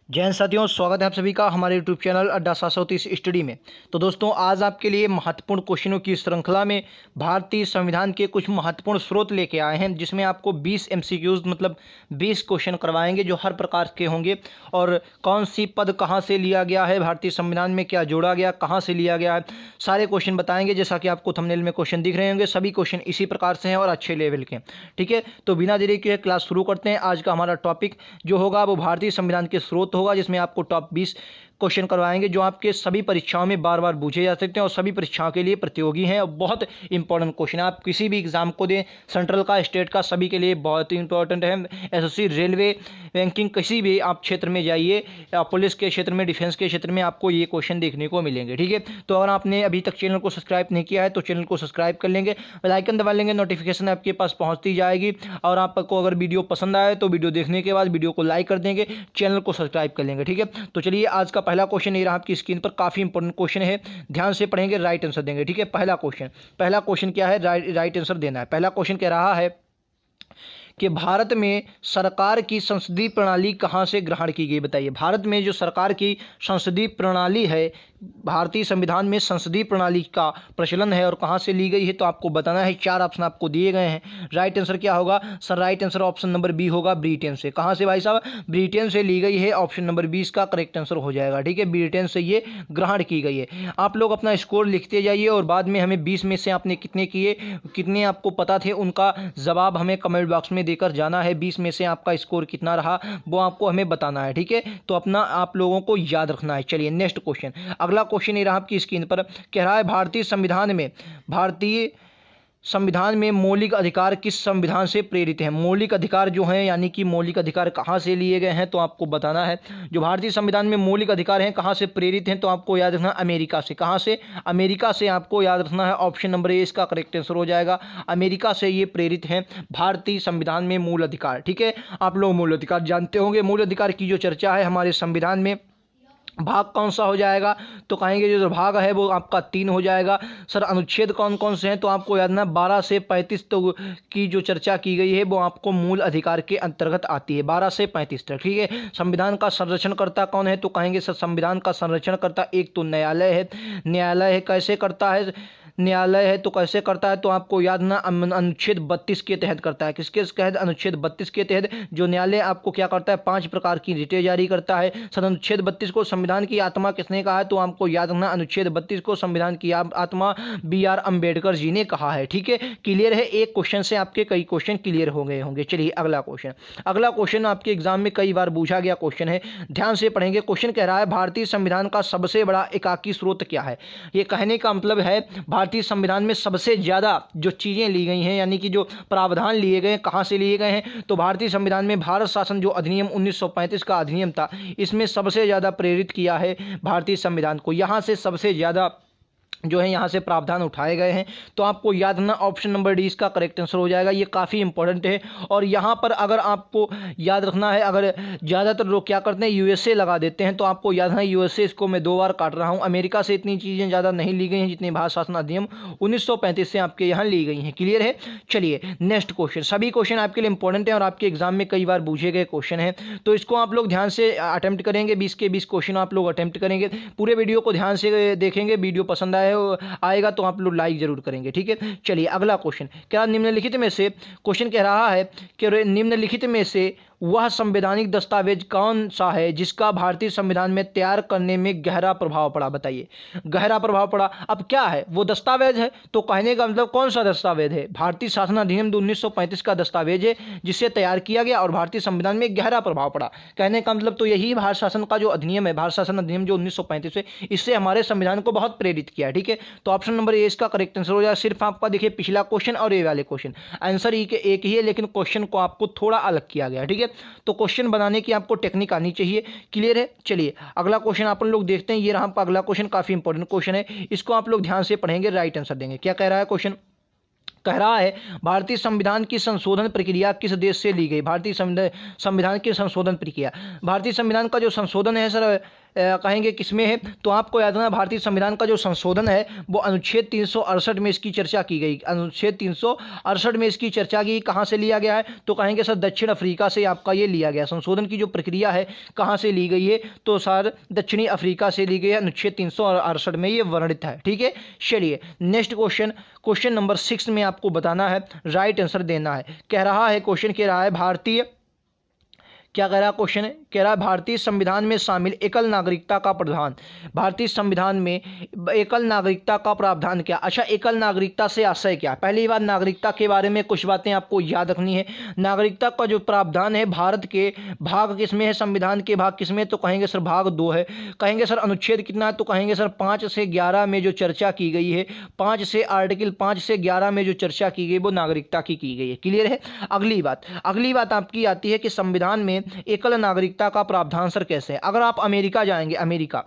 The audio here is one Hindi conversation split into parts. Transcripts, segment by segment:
जय हिंद साथियों, स्वागत है आप सभी का हमारे यूट्यूब चैनल अड्डा 730 स्टडी में। तो दोस्तों, आज आपके लिए महत्वपूर्ण क्वेश्चनों की श्रृंखला में भारतीय संविधान के कुछ महत्वपूर्ण स्रोत लेके आए हैं, जिसमें आपको 20 एमसीक्यूज मतलब 20 क्वेश्चन करवाएंगे जो हर प्रकार के होंगे। और कौन सी पद कहाँ से लिया गया है, भारतीय संविधान में क्या जोड़ा गया, कहाँ से लिया गया है, सारे क्वेश्चन बताएंगे। जैसा कि आपको थंबनेल में क्वेश्चन दिख रहे होंगे, सभी क्वेश्चन इसी प्रकार से हैं और अच्छे लेवल के। ठीक है, तो बिना देरी के क्लास शुरू करते हैं। आज का हमारा टॉपिक जो होगा वो भारतीय संविधान के स्रोत होगा, जिसमें आपको टॉप 20 क्वेश्चन करवाएंगे जो आपके सभी परीक्षाओं में बार बार पूछे जा सकते हैं और सभी परीक्षाओं के लिए प्रतियोगी हैं और बहुत इंपॉर्टेंट क्वेश्चन है। आप किसी भी एग्जाम को दें, सेंट्रल का, स्टेट का, सभी के लिए बहुत इंपॉर्टेंट है। एसएससी, रेलवे, बैंकिंग, किसी भी आप क्षेत्र में जाइए, पुलिस के क्षेत्र में, डिफेंस के क्षेत्र में आपको ये क्वेश्चन देखने को मिलेंगे। ठीक है, तो अगर आपने अभी तक चैनल को सब्सक्राइब नहीं किया है तो चैनल को सब्सक्राइब कर लेंगे, बेल आइकन दबा लेंगे, नोटिफिकेशन आपके पास पहुंचती जाएगी। और आपको अगर वीडियो पसंद आए तो वीडियो देखने के बाद वीडियो को लाइक कर देंगे, चैनल को सब्सक्राइब कर लेंगे। ठीक है, तो चलिए आज का पहला क्वेश्चन ये रहा आपकी स्क्रीन पर, काफी इंपॉर्टेंट क्वेश्चन है, ध्यान से पढ़ेंगे, राइट आंसर देंगे। ठीक है, पहला क्वेश्चन क्या है, राइट आंसर देना है। पहला क्वेश्चन कह रहा है कि भारत में सरकार की संसदीय प्रणाली कहाँ से ग्रहण की गई, बताइए। भारत में जो सरकार की संसदीय प्रणाली है, भारतीय संविधान में संसदीय प्रणाली का प्रचलन है और कहाँ से ली गई है, तो आपको बताना है। 4 ऑप्शन आपको दिए गए हैं। राइट आंसर क्या होगा sir? Right answer option number B होगा, ब्रिटेन से। कहाँ से भाई साहब? ब्रिटेन से ली गई है। ऑप्शन नंबर 20 का करेक्ट आंसर हो जाएगा। ठीक है, ब्रिटेन से ये ग्रहण की गई है। आप लोग अपना स्कोर लिखते जाइए और बाद में हमें 20 में से आपने कितने किए, कितने आपको पता थे, उनका जवाब हमें कमेंट बॉक्स में देकर जाना है। 20 में से आपका स्कोर कितना रहा वो आपको हमें बताना है। ठीक है, तो अपना आप लोगों को याद रखना है। चलिए नेक्स्ट क्वेश्चन, अगला क्वेश्चन ये रहा आपकी स्क्रीन पर, कह रहा है भारतीय संविधान में मौलिक अधिकार किस संविधान से प्रेरित है। मौलिक अधिकार जो हैं, यानी कि मौलिक अधिकार कहाँ से लिए गए हैं, तो आपको बताना है। जो भारतीय संविधान में मौलिक अधिकार हैं कहाँ से प्रेरित हैं, तो आपको याद रखना है अमेरिका से। कहाँ से? अमेरिका से आपको याद रखना है। ऑप्शन नंबर ए इसका करेक्ट आंसर हो जाएगा। अमेरिका से ये प्रेरित हैं भारतीय संविधान में मूल अधिकार। ठीक है, आप लोग मूल अधिकार जानते होंगे। मूल अधिकार की जो चर्चा है हमारे संविधान में, भाग कौन सा हो जाएगा, तो कहेंगे जो भाग है वो आपका 3 हो जाएगा। सर अनुच्छेद कौन कौन से हैं, तो आपको याद ना 12 से 35 तो की जो चर्चा की गई है वो आपको मूल अधिकार के अंतर्गत आती है, 12 से 35 तक। ठीक है, संविधान का संरक्षणकर्ता कौन है, तो कहेंगे सर संविधान का संरक्षणकर्ता एक तो न्यायालय है। न्यायालय है, कैसे करता है न्यायालय है, तो कैसे करता है, तो आपको याद ना अनुच्छेद 32 के तहत करता है। किसके तहत? अनुच्छेद 32 के तहत जो न्यायालय आपको क्या करता है, 5 प्रकार की रिटें जारी करता है। सर अनुच्छेद 32 को संविधान की आत्मा किसने कहा है, तो आपको याद रखना अनुच्छेद 32 को संविधान की आत्मा BR अम्बेडकर जी ने कहा है। ठीक है, क्लियर है। एक क्वेश्चन से आपके कई क्वेश्चन क्लियर हो गए होंगे। चलिए अगला क्वेश्चन आपके एग्जाम में कई बार पूछा गया क्वेश्चन है, ध्यान से पढ़ेंगे। क्वेश्चन कह रहा है भारतीय संविधान का सबसे बड़ा एकाकी स्रोत क्या है। ये कहने का मतलब है भारतीय संविधान में सबसे ज़्यादा जो चीज़ें ली गई हैं, यानी कि जो प्रावधान लिए गए हैं, कहाँ से लिए गए हैं, तो भारतीय संविधान में भारत शासन जो अधिनियम 1935 का अधिनियम था, इसमें सबसे ज़्यादा प्रेरित किया है भारतीय संविधान को। यहाँ से सबसे ज़्यादा जो है यहाँ से प्रावधान उठाए गए हैं। तो आपको याद रखना ऑप्शन नंबर डी इसका करेक्ट आंसर हो जाएगा। ये काफ़ी इंपॉर्टेंट है। और यहाँ पर अगर आपको याद रखना है, अगर ज़्यादातर लोग क्या करते हैं यूएसए लगा देते हैं, तो आपको याद रखना यूएसए, इसको मैं 2 बार काट रहा हूँ। अमेरिका से इतनी चीज़ें ज़्यादा नहीं ली गई हैं जितनी भारत शासन अधिनियम 1935 से आपके यहाँ ली गई हैं। क्लियर है। चलिए नेक्स्ट क्वेश्चन, सभी क्वेश्चन आपके लिए इंपॉर्टेंट हैं और आपके एग्जाम में कई बार पूछे गए क्वेश्चन हैं, तो इसको आप लोग ध्यान से अटेम्प्ट करेंगे। 20 के 20 क्वेश्चन आप लोग अटेम्प्ट करेंगे। पूरे वीडियो को ध्यान से देखेंगे, वीडियो पसंद आएगा तो आप लोग लाइक जरूर करेंगे। ठीक है, चलिए अगला क्वेश्चन, क्या निम्नलिखित में से, क्वेश्चन कह रहा है कि निम्नलिखित में से वह संवैधानिक दस्तावेज कौन सा है जिसका भारतीय संविधान में तैयार करने में गहरा प्रभाव पड़ा, बताइए। गहरा प्रभाव पड़ा, अब क्या है वो दस्तावेज है, तो कहने का मतलब कौन सा दस्तावेज है, भारतीय शासन अधिनियम 1935 का दस्तावेज है जिसे तैयार किया गया और भारतीय संविधान में गहरा प्रभाव पड़ा। कहने का मतलब तो यही भारत शासन का जो अधिनियम है, भारत शासन अधिनियम जो 1935 है, इससे हमारे संविधान को बहुत प्रेरित किया। ठीक है, तो ऑप्शन नंबर ए इसका करेक्ट आंसर हो जाएगा। सिर्फ आपका देखिए पिछला क्वेश्चन और ये वाले क्वेश्चन आंसर एक ही है, लेकिन क्वेश्चन को आपको थोड़ा अलग किया गया। ठीक है, तो क्वेश्चन बनाने की आपको टेक्निक आनी चाहिए। क्लियर है। चलिए अगला क्वेश्चन अपन लोग देखते हैं। ये रहा आपका अगला क्वेश्चन, काफी इंपॉर्टेंट क्वेश्चन है, इसको आप लोग ध्यान से पढ़ेंगे, राइट आंसर देंगे। क्या कह रहा है क्वेश्चन? कह रहा है भारतीय संविधान की संशोधन प्रक्रिया किस देश से ली गई। भारतीय संविधान की संशोधन प्रक्रिया, भारतीय संविधान का जो संशोधन है सर कहेंगे किसमें है, तो आपको याद रखना भारतीय संविधान का जो संशोधन है वो अनुच्छेद 368 में इसकी चर्चा की गई। अनुच्छेद 368 में इसकी चर्चा की, कहाँ से लिया गया है, तो कहेंगे सर दक्षिण अफ्रीका से आपका ये लिया गया। संशोधन की जो प्रक्रिया है कहाँ से ली गई है, तो सर दक्षिणी अफ्रीका से ली गई है, अनुच्छेद 368 में ये वर्णित है। ठीक है, चलिए नेक्स्ट क्वेश्चन नंबर 6 में आपको बताना है, राइट आंसर देना है। कह रहा है क्वेश्चन कह रहा है भारतीय, क्या कह रहा है क्वेश्चन है, कह रहा है भारतीय संविधान में शामिल एकल नागरिकता का प्रावधान, भारतीय संविधान में एकल नागरिकता का प्रावधान क्या। अच्छा, एकल नागरिकता से आशय क्या। पहली बात, नागरिकता के बारे में कुछ बातें आपको याद रखनी है। नागरिकता का जो प्रावधान है भारत के भाग किसमें है, संविधान के भाग किसमें, तो कहेंगे सर भाग 2 है। कहेंगे सर अनुच्छेद कितना है, तो कहेंगे सर 5 से 11 में जो चर्चा की गई है, 5 से आर्टिकल 5 से 11 में जो चर्चा की गई वो नागरिकता की गई है। क्लियर है। अगली बात आपकी आती है कि संविधान में एकल नागरिकता का प्रावधान सर कैसे है। अगर आप अमेरिका जाएंगे, अमेरिका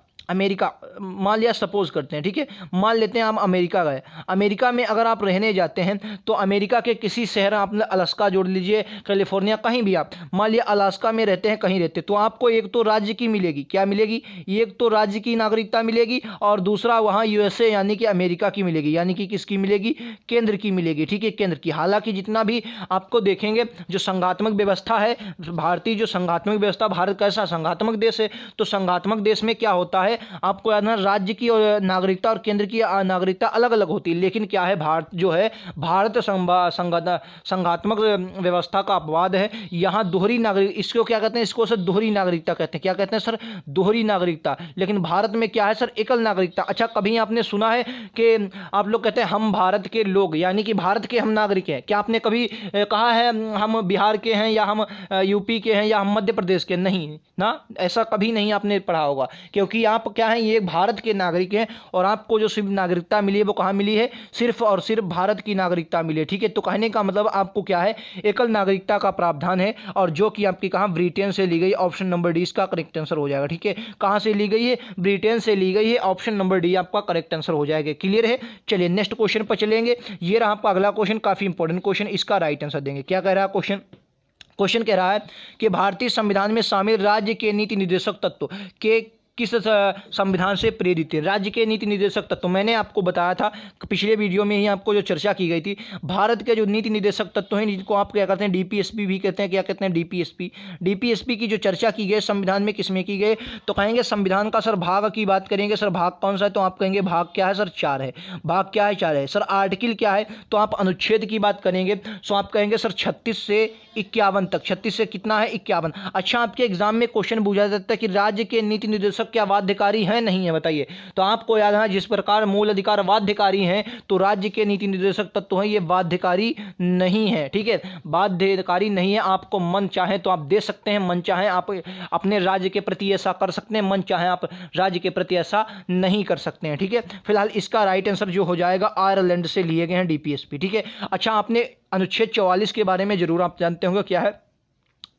मान लिया, सपोज करते हैं, ठीक है, मान लेते हैं हम अमेरिका गए। अमेरिका में अगर आप रहने जाते हैं तो अमेरिका के किसी शहर, आपने अलास्का जोड़ लीजिए, कैलिफोर्निया, कहीं भी आप मान लिया अलास्का में रहते हैं, कहीं रहते, तो आपको एक तो राज्य की मिलेगी, क्या मिलेगी, एक तो राज्य की नागरिकता मिलेगी और दूसरा वहाँ यूएसए यानी कि अमेरिका की मिलेगी, यानी कि किसकी मिलेगी, केंद्र की मिलेगी। ठीक है, केंद्र की। हालांकि जितना भी आपको देखेंगे जो संघात्मक व्यवस्था है, भारतीय जो संघात्मक व्यवस्था, भारत कैसा संघात्मक देश है, तो संघात्मक देश में क्या होता है, आपको याद है राज्य की और नागरिकता और केंद्र की नागरिकता अलग अलग होती है। लेकिन क्या है, भारत जो है, भारत संघात्मक व्यवस्था का अपवाद है। यहाँ दोहरी नागरिक, इसको क्या कहते हैं, इसको सर दोहरी नागरिकता कहते हैं। क्या कहते हैं सर, दोहरी नागरिकता। लेकिन भारत में क्या है सर, एकल नागरिकता। अच्छा, कभी आपने सुना है कि आप लोग कहते हैं हम भारत के लोग, यानी कि भारत के हम नागरिक हैं, क्या आपने कभी कहा है हम बिहार के हैं या हम यूपी के हैं या हम मध्य प्रदेश के, नहीं ना, ऐसा कभी नहीं आपने पढ़ा होगा। क्योंकि आप क्या है, ये भारत के नागरिक हैं और आपको जो सिर्फ नागरिकता मिली है वो कहाँ मिली है, सिर्फ और सिर्फ भारत की नागरिकता मिली है। ठीक है, तो कहने का मतलब आपको क्या है, एकल नागरिकता का प्रावधान है और जो कि आपकी कहाँ, ब्रिटेन से ली गई। ऑप्शन नंबर डी इसका करेक्ट आंसर हो जाएगा। ठीक है, कहाँ से ली गई है, ब्रिटेन से ली गई है। ऑप्शन नंबर डी आपका करेक्ट आंसर हो जाएगा। क्लियर है। चलिए नेक्स्ट क्वेश्चन पर चलेंगे। ये रहा आपका अगला क्वेश्चन, काफी इंपॉर्टेंट क्वेश्चन, इसका राइट आंसर देंगे। क्या कह रहा है क्वेश्चन कह रहा है कि भारतीय संविधान में शामिल राज्य के नीति निर्देशक तत्व के किस संविधान से प्रेरित है। राज्य के नीति निर्देशक तत्व मैंने आपको बताया था पिछले वीडियो में ही, आपको जो चर्चा की गई थी। भारत के जो नीति निर्देशक तत्व हैं, जिनको आप क्या कहते हैं, डीपीएसपी भी कहते हैं। क्या कहते हैं, डीपीएसपी की जो चर्चा की गई संविधान में, किसमें की गई, तो कहेंगे संविधान का सर भाग की बात करेंगे। सर भाग कौन सा है, तो आप कहेंगे भाग क्या है सर, 4 है। भाग क्या है, 4 है। सर आर्टिकल क्या है, तो आप अनुच्छेद की बात करेंगे, तो आप कहेंगे सर 36 से 51 तक। 36 से कितना है, 51। अच्छा, आपके एग्जाम में क्वेश्चन पूछा जाता है कि राज्य के नीति निर्देशक क्या बाध्यकारी है, नहीं है, बताइए। तो आपको याद है जिस प्रकार मूल अधिकार बाध्यकारी हैं, तो राज्य के नीति निर्देशक तत्व हैं ये बाध्यकारी नहीं है। ठीक है, बाध्यकारी नहीं है। आपको मन चाहे तो आप दे सकते हैं, मन चाहे आप अपने राज्य के प्रति ऐसा कर सकते हैं, मन चाहे आप राज्य के प्रति ऐसा नहीं कर सकते हैं। ठीक है, फिलहाल इसका राइट आंसर जो हो जाएगा, आयरलैंड से लिए गए हैं डीपीएसपी। ठीक है। अच्छा, आपने अनुच्छेद 44 के बारे में जरूर आप जानते होंगे, क्या है,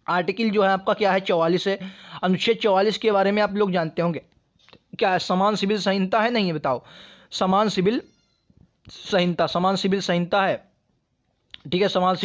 आर्टिकल जो है आपका क्या है, 44 है। अनुच्छेद 44 के बारे में आप लोग जानते होंगे, क्या है, समान सिविल संहिता है, नहीं है, बताओ। समान सिविल संहिता है। ठीक है, समान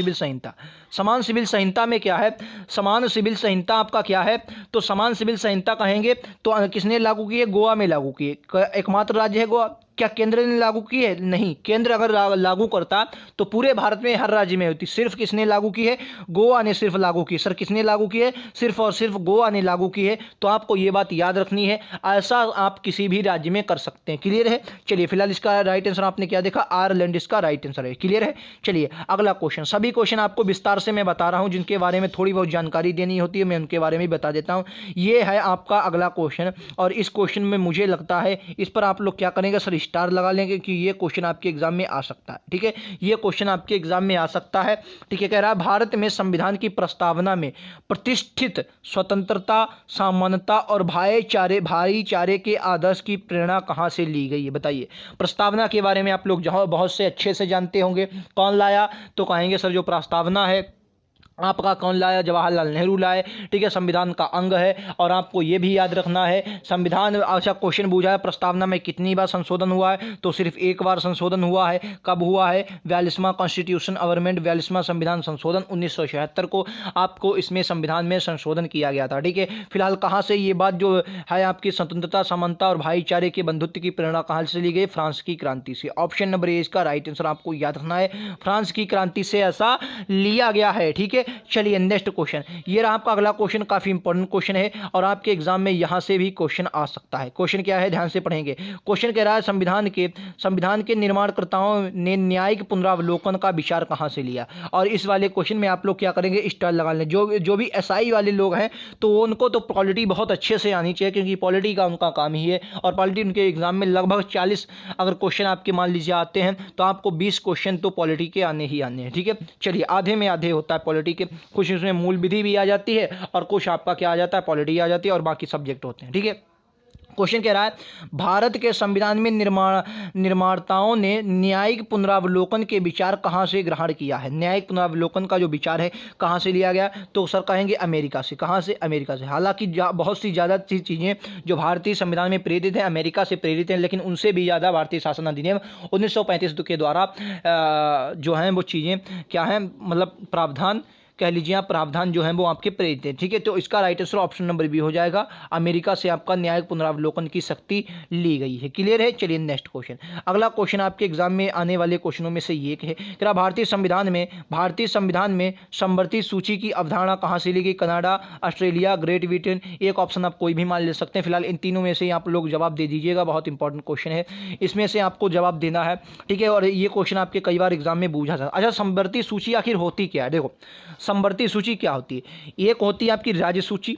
सिविल संहिता में क्या है, समान सिविल संहिता आपका क्या है, तो समान सिविल संहिता कहेंगे तो किसने लागू की है, गोवा में लागू की है। एकमात्र राज्य है गोवा। क्या केंद्र ने लागू की है, नहीं। केंद्र अगर लागू करता तो पूरे भारत में हर राज्य में होती। सिर्फ किसने लागू की है, गोवा ने सिर्फ लागू की। सर किसने लागू की है, सिर्फ और सिर्फ गोवा ने लागू की है। तो आपको ये बात याद रखनी है, ऐसा आप किसी भी राज्य में कर सकते हैं। क्लियर है। चलिए फिलहाल इसका राइट आंसर आपने क्या देखा, आयरलैंड इसका राइट आंसर है। क्लियर है। चलिए अगला क्वेश्चन, सभी क्वेश्चन आपको विस्तार से मैं बता रहा हूँ, जिनके बारे में थोड़ी बहुत जानकारी देनी होती है मैं उनके बारे में बता देता हूँ। ये है आपका अगला क्वेश्चन और इस क्वेश्चन में मुझे लगता है इस पर आप लोग क्या करेंगे सर, स्टार लगा लेंगे कि ये क्वेश्चन आपके एग्जाम में आ सकता है। ठीक है, ये क्वेश्चन आपके एग्जाम में आ सकता है। ठीक है, कह रहा है भारत में संविधान की प्रस्तावना में प्रतिष्ठित स्वतंत्रता, समानता और भाईचारे के आदर्श की प्रेरणा कहां से ली गई है, बताइए। प्रस्तावना के बारे में आप लोग बहुत से अच्छे से जानते होंगे। कौन लाया, तो कहेंगे सर जो प्रस्तावना है आपका कौन लाया? जवाहरलाल नेहरू लाए। ठीक है, संविधान का अंग है। और आपको ये भी याद रखना है संविधान, अच्छा क्वेश्चन पूछा है प्रस्तावना में कितनी बार संशोधन हुआ है? तो सिर्फ एक बार संशोधन हुआ है। कब हुआ है? 42वां कॉन्स्टिट्यूशन अमेंडमेंट, 42वां संविधान संशोधन 1976 को आपको इसमें संविधान में संशोधन किया गया था। ठीक है, फिलहाल कहाँ से ये बात जो है आपकी स्वतंत्रता, समानता और भाईचारे के बंधुत्व की प्रेरणा कहाँ से ली गई? फ्रांस की क्रांति से। ऑप्शन नंबर ए इसका राइट आंसर आपको याद रखना है, फ्रांस की क्रांति से ऐसा लिया गया है। ठीक है, चलिए नेक्स्ट क्वेश्चन, ये रहा आपका अगला क्वेश्चन, काफी इंपॉर्टेंट क्वेश्चन है और आपके एग्जाम में यहां से भी क्वेश्चन आ सकता है। क्वेश्चन क्या है, ध्यान से पढ़ेंगे। क्वेश्चन कह रहा है संविधान के निर्माणकर्ताओं ने न्यायिक पुनरावलोकन का विचार कहां से लिया? और इस वाले क्वेश्चन में आप लोग क्या करेंगे, स्टार लगा लें। जो भी एसआई वाले लोग हैं तो उनको तो पॉलिटी बहुत अच्छे से आनी चाहिए, क्योंकि पॉलिटी का उनका काम ही है। और पॉलिटी उनके एग्जाम में लगभग 40 अगर क्वेश्चन आपके मान लीजिए आते हैं तो आपको 20 क्वेश्चन तो पॉलिटी के आने ही आने हैं। ठीक है, चलिए आधे में आधे होता है पॉलिटी के, कुछ इसमें मूल विधि भी आ जाती है और कुछ आपका क्या आ जाता है, पॉलिटी आ जाती है और बाकी सब्जेक्ट होते हैं। ठीक है, क्वेश्चन कह रहा है भारत के संविधान में निर्माताओं ने न्यायिक पुनरावलोकन के विचार कहां से ग्रहण किया है? न्यायिक पुनरावलोकन का जो विचार है कहां से लिया गया? तो सर कहेंगे अमेरिका से। कहां से? अमेरिका से। हालांकि बहुत सी ज़्यादा चीज़ें जो भारतीय संविधान में प्रेरित हैं अमेरिका से प्रेरित हैं, लेकिन उनसे भी ज़्यादा भारतीय शासन अधिनियम 1935 के द्वारा जो हैं वो चीज़ें क्या हैं, मतलब प्रावधान कह लीजिए आप, प्रावधान जो है वो आपके प्रेरित है। ठीक है, तो इसका right answer option number B हो जाएगा, अमेरिका से आपका न्यायिक पुनरावलोकन की शक्ति ली गई है। क्लियर है? चलिए नेक्स्ट क्वेश्चन, अगला क्वेश्चन आपके एग्जाम में आने वाले क्वेश्चनों में से एक है कि भारतीय संविधान में समवर्ती सूची की अवधारणा कहाँ से ली गई? Canada, Australia, great Britain. एक ऑप्शन आप कोई भी मान ले सकते हैं। फिलहाल इन तीनों में से आप लोग जवाब दे दीजिएगा, बहुत इंपॉर्टेंट क्वेश्चन है, इसमें से आपको जवाब देना है। ठीक है, और ये क्वेश्चन आपके कई बार एग्जाम में पूछा था। अच्छा, समवर्ती सूची आखिर होती क्या है? देखो, समवर्ती सूची क्या होती है? एक होती है आपकी राज्य सूची,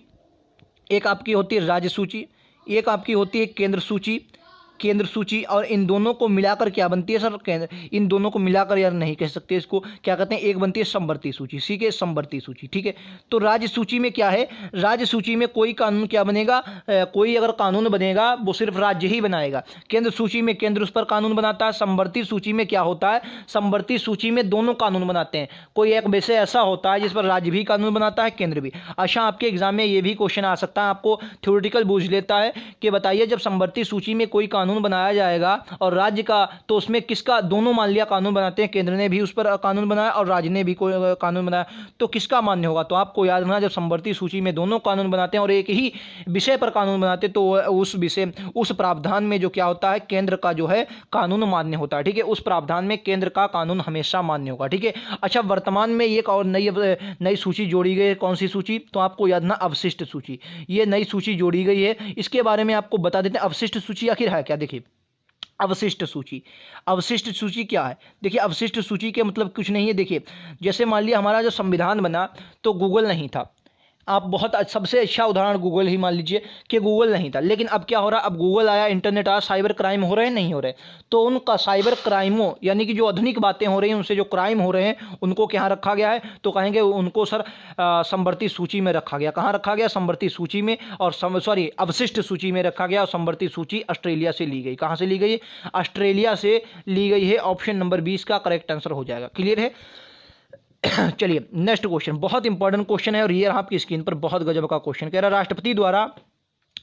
एक आपकी होती है राज्य सूची, एक आपकी होती है केंद्र सूची, और इन दोनों को मिलाकर क्या बनती है सर? इन दोनों को मिलाकर यार नहीं कह सकते, इसको क्या कहते हैं, एक बनती है समवर्ती सूची। ठीक है, समवर्ती सूची। ठीक है, तो राज्य सूची में क्या है, राज्य सूची में कोई कानून क्या बनेगा, कोई अगर कानून बनेगा वो सिर्फ राज्य ही बनाएगा। केंद्र सूची में केंद्र उस पर कानून बनाता है। समवर्ती सूची में क्या होता है, समवर्ती सूची में दोनों कानून बनाते हैं। कोई एक विषय ऐसा होता है जिस पर राज्य भी कानून बनाता है, केंद्र भी। अच्छा, आपके एग्जाम में ये भी क्वेश्चन आ सकता है, आपको थ्योरेटिकल पूछ लेता है कि बताइए जब समवर्ती सूची में कोई कानून बनाया जाएगा और राज्य का, तो उसमें किसका, दोनों मान लिया कानून बनाते हैं, केंद्र ने भी उस पर कानून बनाया और राज्य ने भी कोई कानून बनाया, तो किसका मान्य होगा? तो आपको याद रखना, जब समवर्ती सूची में दोनों कानून बनाते हैं और एक ही विषय पर कानून बनाते हैं तो उस विषय, उस प्रावधान में जो क्या होता है, केंद्र का जो है कानून मान्य होता है। ठीक है, उस प्रावधान में केंद्र का कानून हमेशा मान्य होगा। ठीक है, अच्छा, वर्तमान में एक और नई सूची जोड़ी गई है। कौन सी सूची? तो आपको याद ना, अवशिष्ट सूची। ये नई सूची जोड़ी गई है, इसके बारे में आपको बता देते हैं। अवशिष्ट सूची आखिर है क्या? देखिए, अवशिष्ट सूची क्या है? देखिए, अवशिष्ट सूची के मतलब कुछ नहीं है। देखिए, जैसे मान लिया हमारा जो संविधान बना तो गूगल नहीं था, आप बहुत सबसे अच्छा उदाहरण गूगल ही मान लीजिए कि गूगल नहीं था, लेकिन अब क्या हो रहा है, अब गूगल आया, इंटरनेट आया, साइबर क्राइम हो रहे हैं, नहीं हो रहे? तो उनका साइबर क्राइमों, यानी कि जो आधुनिक बातें हो रही हैं उनसे जो क्राइम हो रहे हैं उनको क्या रखा गया है? तो कहेंगे उनको सर समवर्ती सूची में रखा गया। कहाँ रखा गया? समवर्ती सूची में, और अवशिष्ट सूची में रखा गया। और समवर्ती सूची ऑस्ट्रेलिया से ली गई। कहाँ से ली गई? ऑस्ट्रेलिया से ली गई है। ऑप्शन नंबर 20 का करेक्ट आंसर हो जाएगा। क्लियर है? चलिए नेक्स्ट क्वेश्चन, बहुत इंपॉर्टेंट क्वेश्चन है और ये आपकी स्क्रीन पर बहुत गजब का क्वेश्चन कह रहा है, राष्ट्रपति द्वारा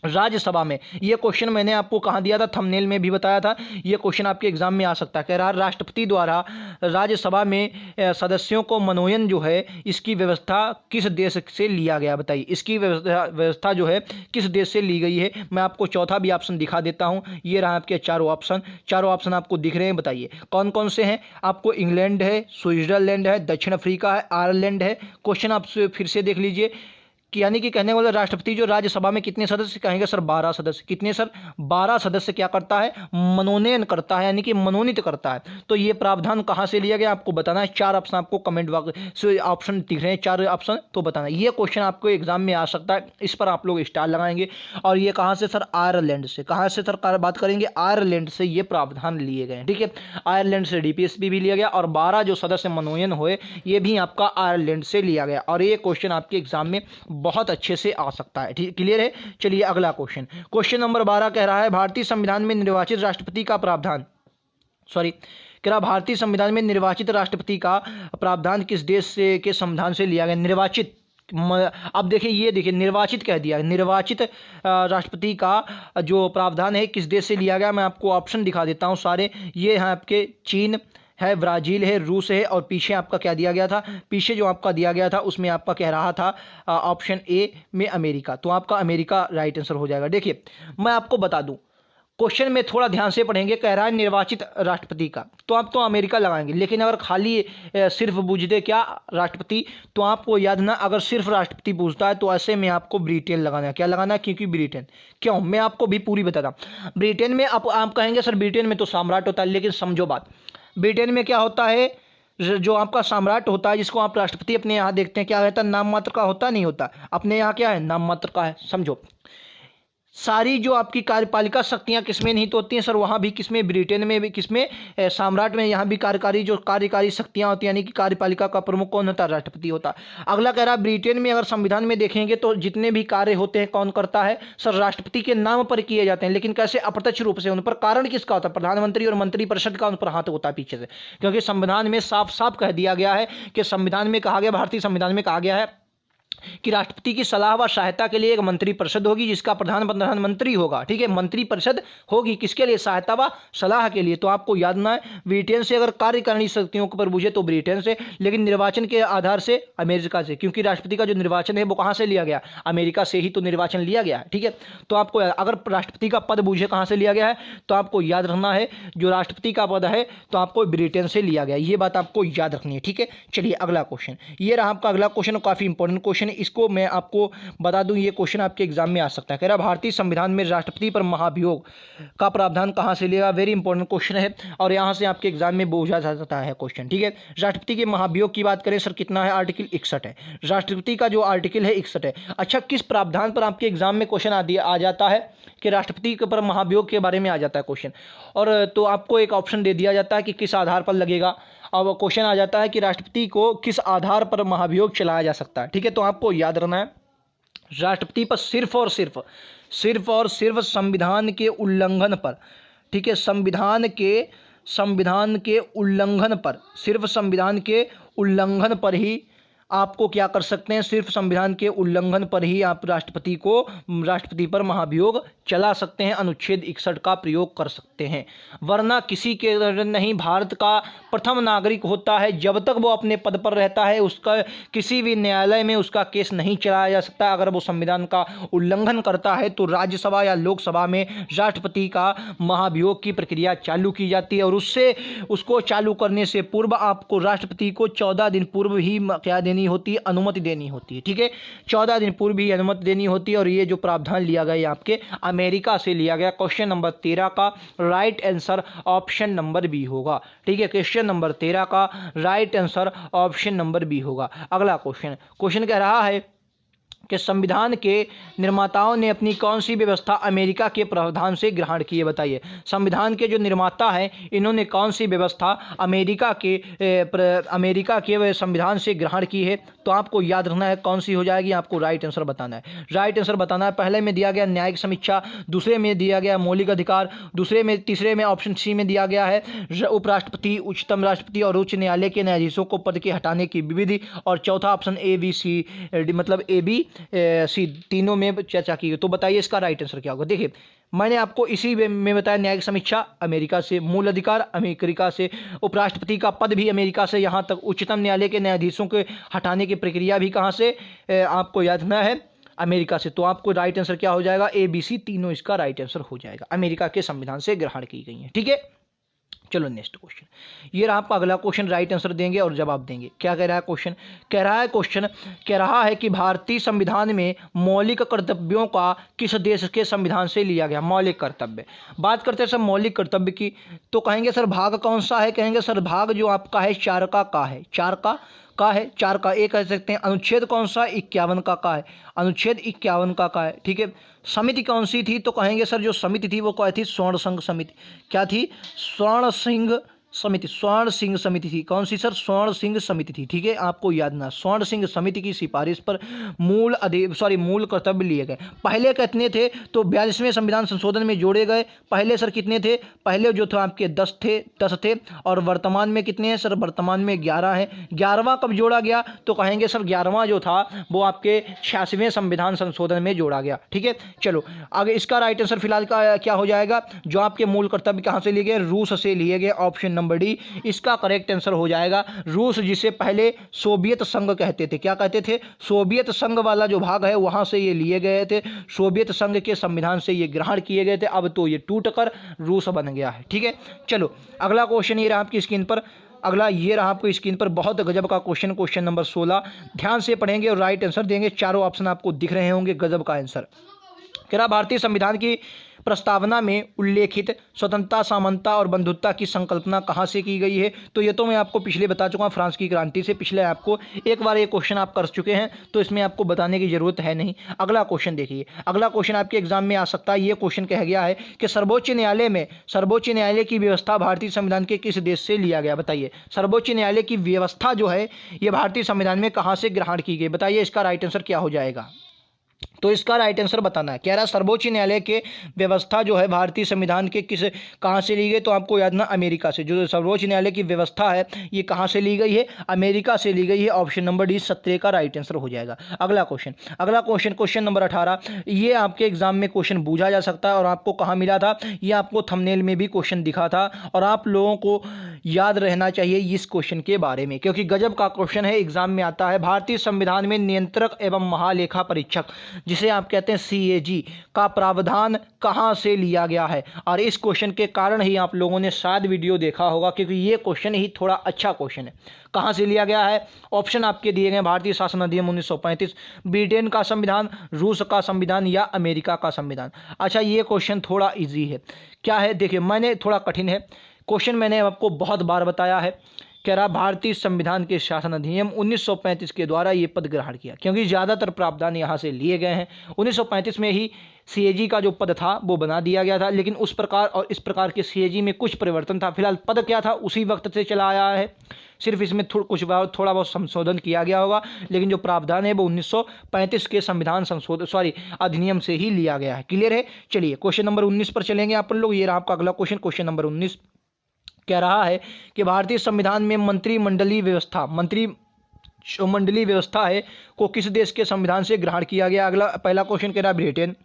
राज्यसभा में, ये क्वेश्चन मैंने आपको कहाँ दिया था, थंबनेल में भी बताया था, ये क्वेश्चन आपके एग्जाम में आ सकता है। कह रहा है राष्ट्रपति द्वारा राज्यसभा में सदस्यों को मनोनयन जो है इसकी व्यवस्था किस देश से लिया गया? बताइए, इसकी व्यवस्था जो है किस देश से ली गई है? मैं आपको चौथा भी ऑप्शन दिखा देता हूँ। ये रहा आपके चारों ऑप्शन आपको दिख रहे हैं। बताइए कौन कौन से हैं? आपको इंग्लैंड है, स्विट्जरलैंड है, दक्षिण अफ्रीका है, आयरलैंड है। क्वेश्चन आप फिर से देख लीजिए कि यानी कि कहने वाला राष्ट्रपति जो राज्यसभा में कितने सदस्य? कहेंगे सर 12 सदस्य। कितने सर? 12 सदस्य क्या करता है? मनोनयन करता है, यानी कि मनोनीत करता है। तो ये प्रावधान कहाँ से लिया गया आपको बताना है। 4 ऑप्शन आपको कमेंट बॉक्स ऑप्शन दिख रहे हैं, 4 ऑप्शन, तो बताना। ये क्वेश्चन आपको एग्जाम में आ सकता है, इस पर आप लोग स्टार लगाएंगे। और ये कहाँ से सर? आयरलैंड से। कहाँ से सर बात करेंगे? आयरलैंड से ये प्रावधान लिए गए हैं। ठीक है, आयरलैंड से डीपीएसपी भी लिया गया और 12 जो सदस्य मनोनयन हुए ये भी आपका आयरलैंड से लिया गया। और ये क्वेश्चन आपके एग्जाम में बहुत अच्छे से आ सकता है। ठीक, क्लियर है? चलिए अगला क्वेश्चन नंबर 12 कह रहा है भारतीय संविधान में निर्वाचित राष्ट्रपति का प्रावधान, कह रहा भारतीय संविधान में निर्वाचित राष्ट्रपति का प्रावधान किस देश से के संविधान से लिया गया। निर्वाचित, अब देखिए, ये देखिए निर्वाचित कह दिया, निर्वाचित राष्ट्रपति का जो प्रावधान है किस देश से लिया गया। मैं आपको ऑप्शन दिखा देता हूँ सारे। ये हैं आपके चीन है, ब्राज़ील है, रूस है, और पीछे आपका क्या दिया गया था, पीछे जो आपका दिया गया था उसमें आपका कह रहा था ऑप्शन ए में अमेरिका। तो आपका अमेरिका राइट आंसर हो जाएगा। देखिए मैं आपको बता दूं, क्वेश्चन में थोड़ा ध्यान से पढ़ेंगे, कह रहा है निर्वाचित राष्ट्रपति का, तो आप तो अमेरिका लगाएंगे। लेकिन अगर खाली सिर्फ पूछते क्या राष्ट्रपति, तो आपको याद ना, अगर सिर्फ राष्ट्रपति पूछता है तो ऐसे में आपको ब्रिटेन लगाना है। क्या लगाना है? क्योंकि ब्रिटेन, क्यों, मैं आपको भी पूरी बताता हूँ। ब्रिटेन में आप कहेंगे सर ब्रिटेन में तो सम्राट होता है, लेकिन समझो बात, ब्रिटेन में क्या होता है, जो आपका सम्राट होता है, जिसको आप राष्ट्रपति अपने यहाँ देखते हैं, क्या रहता है, नाम मात्र का होता नहीं होता। अपने यहाँ क्या है, नाम मात्र का है। समझो, सारी जो आपकी कार्यपालिका शक्तियां किसमें निहित होती हैं सर, वहाँ भी किसमें, ब्रिटेन में भी, किसमें, सम्राट में। यहाँ भी कार्यकारी शक्तियां होती हैं, यानी कि कार्यपालिका का प्रमुख कौन होता है, राष्ट्रपति होता है। अगला कह रहा है ब्रिटेन में अगर संविधान में देखेंगे तो जितने भी कार्य होते हैं कौन करता है सर, राष्ट्रपति के नाम पर किए जाते हैं। लेकिन कैसे, अप्रत्यक्ष रूप से। उन पर कारण किसका होता है, प्रधानमंत्री और मंत्रिपरिषद का उन पर हाथ होता है पीछे से। क्योंकि संविधान में साफ साफ कह दिया गया है कि संविधान में कहा गया, भारतीय संविधान में कहा गया है कि राष्ट्रपति की सलाह व सहायता के लिए एक मंत्रिपरिषद होगी, जिसका प्रधानमंत्री होगा। ठीक है, मंत्रिपरिषद होगी किसके लिए, सहायता व सलाह के लिए। तो आपको याद ना है, ब्रिटेन से अगर कार्यकारिणी शक्तियों पर पूछे तो ब्रिटेन से, लेकिन निर्वाचन के आधार से अमेरिका से, क्योंकि राष्ट्रपति का जो निर्वाचन है वो कहाँ से लिया गया, अमेरिका से ही तो निर्वाचन लिया गया है। ठीक है, तो आपको अगर राष्ट्रपति का पद पूछे कहाँ से लिया गया है, तो आपको याद रखना है जो राष्ट्रपति का पद है तो आपको ब्रिटेन से लिया गया। ये बात आपको याद रखनी है। ठीक है, चलिए अगला क्वेश्चन, ये रहा आपका अगला क्वेश्चन, काफी इंपॉर्टेंट क्वेश्चन है। इसको मैं आपको बता दूं, ये क्वेश्चन आपके एग्जाम में आ सकता है। कह रहा भारतीय संविधान में राष्ट्रपति पर महाभियोग का प्रावधान कहां से लिया, वेरी इंपॉर्टेंट क्वेश्चन है और यहां से आपके एग्जाम में पूछा जा सकता है क्वेश्चन। ठीक है, राष्ट्रपति के महाभियोग की बात करें सर, कितना है, आर्टिकल 61 है। राष्ट्रपति का जो आर्टिकल है 61 है। अच्छा, किस प्रावधान पर आपके एग्जाम में क्वेश्चन आ जाता है कि राष्ट्रपति पर महाभियोग के बारे में आ जाता है क्वेश्चन, और तो आपको एक ऑप्शन दे दिया जाता है कि किस आधार पर लगेगा। अब क्वेश्चन आ जाता है कि राष्ट्रपति को किस आधार पर महाभियोग चलाया जा सकता है। ठीक है, तो आपको याद रखना है, राष्ट्रपति पर सिर्फ और सिर्फ संविधान के उल्लंघन पर, ठीक है, संविधान के उल्लंघन पर, सिर्फ संविधान के उल्लंघन पर ही आपको क्या कर सकते हैं, सिर्फ संविधान के उल्लंघन पर ही आप राष्ट्रपति पर महाभियोग चला सकते हैं, अनुच्छेद 61 का प्रयोग कर सकते हैं। वरना किसी के नहीं, भारत का प्रथम नागरिक होता है, जब तक वो अपने पद पर रहता है उसका किसी भी न्यायालय में उसका केस नहीं चलाया जा सकता। अगर वो संविधान का उल्लंघन करता है तो राज्यसभा या लोकसभा में राष्ट्रपति का महाभियोग की प्रक्रिया चालू की जाती है, और उसको चालू करने से पूर्व आपको राष्ट्रपति को 14 दिन पूर्व ही क्या देनी होती है, अनुमति देनी होती है। ठीक है, 14 दिन पूर्व ही अनुमति देनी होती है। और ये जो प्रावधान लिया गया आपके अमेरिका से लिया गया। क्वेश्चन नंबर 13 का right answer option number B होगा। ठीक है, क्वेश्चन नंबर 13 का right answer option number B होगा। अगला क्वेश्चन कह रहा है कि संविधान के निर्माताओं ने अपनी कौन सी व्यवस्था अमेरिका के प्रावधान से ग्रहण की है, बताइए। संविधान के जो निर्माता हैं इन्होंने कौन सी व्यवस्था अमेरिका के संविधान से ग्रहण की है, तो आपको याद रखना है कौन सी हो जाएगी, आपको राइट आंसर बताना है। राइट आंसर बताना है। पहले में दिया गया न्यायिक समीक्षा, दूसरे में दिया गया मौलिक अधिकार, तीसरे में ऑप्शन सी में दिया गया है उपराष्ट्रपति, उच्चतम राष्ट्रपति और उच्च न्यायालय के न्यायाधीशों को पद के हटाने की विधि, और चौथा ऑप्शन ए बी सी मतलब ए बी सी, तीनों में चर्चा की गई। तो बताइए इसका राइट आंसर क्या होगा। देखिए मैंने आपको इसी में बताया, न्यायिक समीक्षा अमेरिका से, मूल अधिकार अमेरिका से, उपराष्ट्रपति का पद भी अमेरिका से, यहाँ तक उच्चतम न्यायालय के न्यायाधीशों के हटाने की प्रक्रिया भी कहाँ से, आपको याद रखना है, अमेरिका से। तो आपको राइट आंसर क्या हो जाएगा, ए बी सी तीनों इसका राइट आंसर हो जाएगा, अमेरिका के संविधान से ग्रहण की गई है। ठीक है, चलो नेक्स्ट क्वेश्चन, ये रहा आपका अगला क्वेश्चन। राइट आंसर देंगे और जवाब देंगे। क्या कह रहा है क्वेश्चन, कह रहा है कि भारतीय संविधान में मौलिक कर्तव्यों का किस देश के संविधान से लिया गया, मौलिक कर्तव्य। बात करते हैं सर मौलिक कर्तव्य की, तो कहेंगे सर भाग कौन सा है, कहेंगे सर भाग जो आपका है 4 का है, 4 का एक कह सकते हैं। अनुच्छेद कौन सा, 51 का है, अनुच्छेद 51 का है। ठीक है, समिति कौन सी थी, तो कहेंगे सर जो समिति थी वो क्या थी, स्वर्ण संघ समिति। क्या थी, स्वर्ण सिंह समिति, स्वर्ण सिंह समिति थी। कौन सी सर? स्वर्ण सिंह समिति थी। ठीक है, आपको याद ना, स्वर्ण सिंह समिति की सिफारिश पर मूल कर्तव्य लिए गए। पहले कितने थे? तो 42वें संविधान संशोधन में जोड़े गए। पहले सर कितने थे? पहले जो थे आपके 10 थे और वर्तमान में कितने हैं सर? वर्तमान में 11 हैं। 11वां कब जोड़ा गया? तो कहेंगे सर 11वां जो था वो आपके 86वें संविधान संशोधन में जोड़ा गया। ठीक है, चलो आगे इसका राइट आंसर फिलहाल का क्या हो जाएगा? जो आपके मूल कर्तव्य कहाँ से लिए गए? रूस से लिए गए। ऑप्शन नंबर डी इसका करेक्ट आंसर हो जाएगा। रूस, जिसे पहले सोवियत संघ कहते थे। क्या कहते थे? सोवियत संघ वाला जो भाग है वहां से ये लिए गए थे। सोवियत संघ के संविधान से ये ग्रहण किए गए थे। अब तो ये टूटकर रूस बन गया है। ठीक है, चलो अगला क्वेश्चन ये रहा आपकी स्क्रीन पर। अगला ये रहा आपको स्क्रीन पर, बहुत गजब का क्वेश्चन नंबर 16। ध्यान से पढ़ेंगे और राइट आंसर देंगे। चारों ऑप्शन आपको दिख रहे होंगे, गजब का आंसर। कह रहा भारतीय संविधान की प्रस्तावना में उल्लेखित स्वतंत्रता, समानता और बंधुत्व की संकल्पना कहाँ से की गई है? तो ये तो मैं आपको पिछले बता चुका हूँ, फ्रांस की क्रांति से। पिछले आपको एक बार ये क्वेश्चन आप कर चुके हैं, तो इसमें आपको बताने की जरूरत है नहीं। अगला क्वेश्चन देखिए, अगला क्वेश्चन आपके एग्जाम में आ सकता है। ये क्वेश्चन कह गया है कि सर्वोच्च न्यायालय की व्यवस्था भारतीय संविधान के किस देश से लिया गया? बताइए, सर्वोच्च न्यायालय की व्यवस्था जो है ये भारतीय संविधान में कहाँ से ग्रहण की गई? बताइए, इसका राइट आंसर क्या हो जाएगा? तो इसका राइट आंसर बताना है। कह रहा सर्वोच्च न्यायालय के व्यवस्था जो है भारतीय संविधान के कहाँ से ली गई? तो आपको याद ना, अमेरिका से। जो सर्वोच्च न्यायालय की व्यवस्था है ये कहाँ से ली गई है? अमेरिका से ली गई है। ऑप्शन नंबर डी 17 का राइट आंसर हो जाएगा। अगला क्वेश्चन नंबर 18। ये आपके एग्जाम में क्वेश्चन पूछा जा सकता है और आपको कहाँ मिला था? ये आपको थंबनेल में भी क्वेश्चन दिखा था और आप लोगों को याद रहना चाहिए इस क्वेश्चन के बारे में, क्योंकि गजब का क्वेश्चन है, एग्जाम में आता है। भारतीय संविधान में नियंत्रक एवं महालेखा परीक्षक, जिसे आप कहते हैं CAG, का प्रावधान कहां से लिया गया है? और इस क्वेश्चन के कारण ही आप लोगों ने शायद वीडियो देखा होगा, क्योंकि ये क्वेश्चन ही थोड़ा अच्छा क्वेश्चन है। कहां से लिया गया है? ऑप्शन आपके दिए गए, भारतीय शासन अधिनियम 1935, ब्रिटेन का संविधान, रूस का संविधान या अमेरिका का संविधान। अच्छा, ये क्वेश्चन थोड़ा इजी है। क्या है? देखिए, मैंने थोड़ा कठिन है क्वेश्चन, मैंने आपको बहुत बार बताया है। कह रहा भारतीय संविधान के शासन अधिनियम 1935 के द्वारा ये पद ग्रहण किया, क्योंकि ज़्यादातर प्रावधान यहाँ से लिए गए हैं। 1935 में ही CAG का जो पद था वो बना दिया गया था, लेकिन उस प्रकार और इस प्रकार के CAG में कुछ परिवर्तन था। फिलहाल पद क्या था उसी वक्त से चला आया है, सिर्फ इसमें थोड़ा बहुत संशोधन किया गया होगा, लेकिन जो प्रावधान है वो 1935 के संविधान अधिनियम से ही लिया गया है। क्लियर है? चलिए क्वेश्चन नंबर 19 पर चलेंगे अपन लोग। ये रहा आपका अगला क्वेश्चन नंबर 19। कह रहा है कि भारतीय संविधान में मंत्रिमंडलीय व्यवस्था है को किस देश के संविधान से ग्रहण किया गया? पहला क्वेश्चन कह रहा है ब्रिटेन,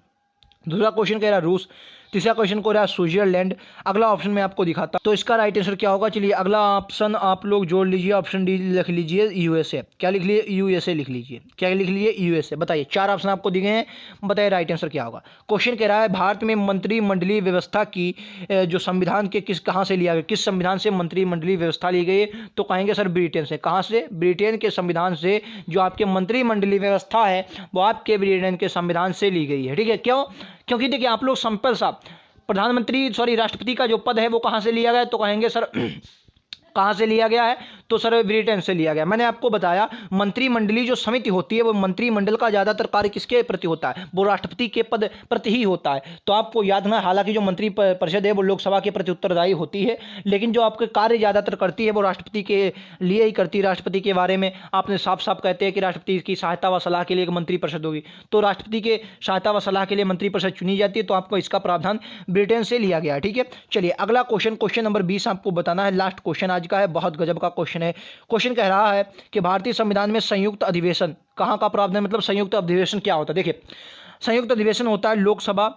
दूसरा क्वेश्चन कह रहा है रूस, तीसरा क्वेश्चन को रहा है स्विट्जरलैंड। अगला ऑप्शन मैं आपको दिखाता हूं, तो इसका राइट आंसर क्या होगा? चलिए अगला ऑप्शन आप लोग जोड़ लीजिए, ऑप्शन डी लिख लीजिए USA। क्या लिख लिए? USA लिख लीजिए। क्या लिख लिए? USA। बताइए, 4 ऑप्शन आपको दिए हैं, बताइए राइट आंसर क्या होगा? क्वेश्चन कह रहा है भारत में मंत्रिमंडलीय व्यवस्था की जो संविधान के कहाँ से लिया गया? किस संविधान से मंत्रिमंडलीय व्यवस्था ली गई है? तो कहेंगे सर ब्रिटेन से। कहाँ से? ब्रिटेन के संविधान से। जो आपके मंत्रिमंडलीय व्यवस्था है वो आपके ब्रिटेन के संविधान से ली गई है। ठीक है, क्यों? क्योंकि देखिए आप लोग सिंपल सा, राष्ट्रपति का जो पद है वो कहाँ से लिया गया? तो कहेंगे सर कहाँ से लिया गया है? तो सर ब्रिटेन से लिया गया। मैंने आपको बताया मंत्रिमंडलीय जो समिति होती है वो मंत्रिमंडल का ज़्यादातर कार्य किसके प्रति होता है? वो राष्ट्रपति के पद प्रति ही होता है। तो आपको याद ना, हालांकि जो मंत्री परिषद है वो लोकसभा के प्रति उत्तरदायी होती है, लेकिन जो आपके कार्य ज़्यादातर करती है वो राष्ट्रपति के लिए ही करती है। राष्ट्रपति के बारे में आपने साफ साफ कहते हैं कि राष्ट्रपति की सहायता व सलाह के लिए एक मंत्रिपरिषद होगी, तो राष्ट्रपति के सहायता व सलाह के लिए मंत्रिपरिषद चुनी जाती है। तो आपको इसका प्रावधान ब्रिटेन से लिया गया है। ठीक है, चलिए अगला क्वेश्चन नंबर 20 आपको बताना है। लास्ट क्वेश्चन आज का है, बहुत गजब का क्वेश्चन है। क्वेश्चन कह रहा है कि भारतीय संविधान में संयुक्त अधिवेशन कहाँ का प्रावधान, मतलब संयुक्त अधिवेशन क्या होता है? देखिए, संयुक्त अधिवेशन होता है लोकसभा,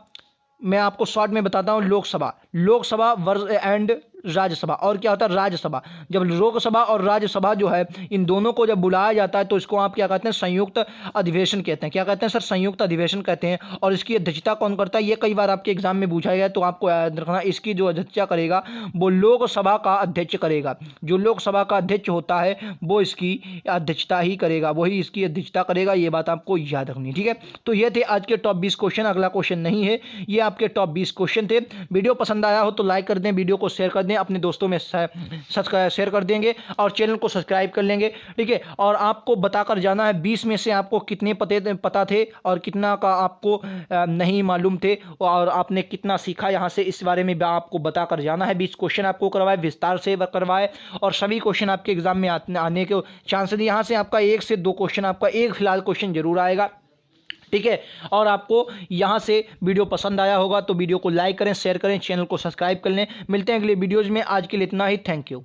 मैं आपको शॉर्ट में बताता हूँ, लोकसभा वर्ष एंड राज्यसभा। और क्या होता है? राज्यसभा। जब लोकसभा और राज्यसभा जो है इन दोनों को जब बुलाया जाता है तो इसको आप क्या कहते हैं? संयुक्त अधिवेशन कहते हैं। क्या कहते हैं सर? संयुक्त अधिवेशन कहते हैं। और इसकी अध्यक्षता कौन करता है? ये कई बार आपके एग्जाम में पूछा गया है, तो आपको याद रखना, इसकी जो अध्यक्षता करेगा वो लोकसभा का अध्यक्ष करेगा। जो लोकसभा का अध्यक्ष होता है वो इसकी अध्यक्षता ही करेगा, वही इसकी अध्यक्षता करेगा। ये बात आपको याद रखनी। ठीक है, तो ये थे आज के टॉप 20 क्वेश्चन। अगला क्वेश्चन नहीं है, ये आपके टॉप 20 क्वेश्चन थे। वीडियो पसंद आया हो तो लाइक कर दें, वीडियो को शेयर कर दें। दें, अपने दोस्तों में शेयर कर देंगे और चैनल को सब्सक्राइब कर लेंगे, ठीक है। और आपको बताकर जाना है 20 में से आपको कितने पता थे और कितना का आपको नहीं मालूम थे, और आपने कितना सीखा यहाँ से, इस बारे में आपको बताकर जाना है। 20 क्वेश्चन आपको करवाए, विस्तार से करवाए, और सभी क्वेश्चन आपके एग्जाम में आने के चांसेस। यहाँ से आपका 1 से 2 क्वेश्चन, आपका एक फिलहाल क्वेश्चन जरूर आएगा, ठीक है। और आपको यहाँ से वीडियो पसंद आया होगा तो वीडियो को लाइक करें, शेयर करें, चैनल को सब्सक्राइब कर लें। मिलते हैं अगले वीडियोज़ में, आज के लिए इतना ही। Thank you.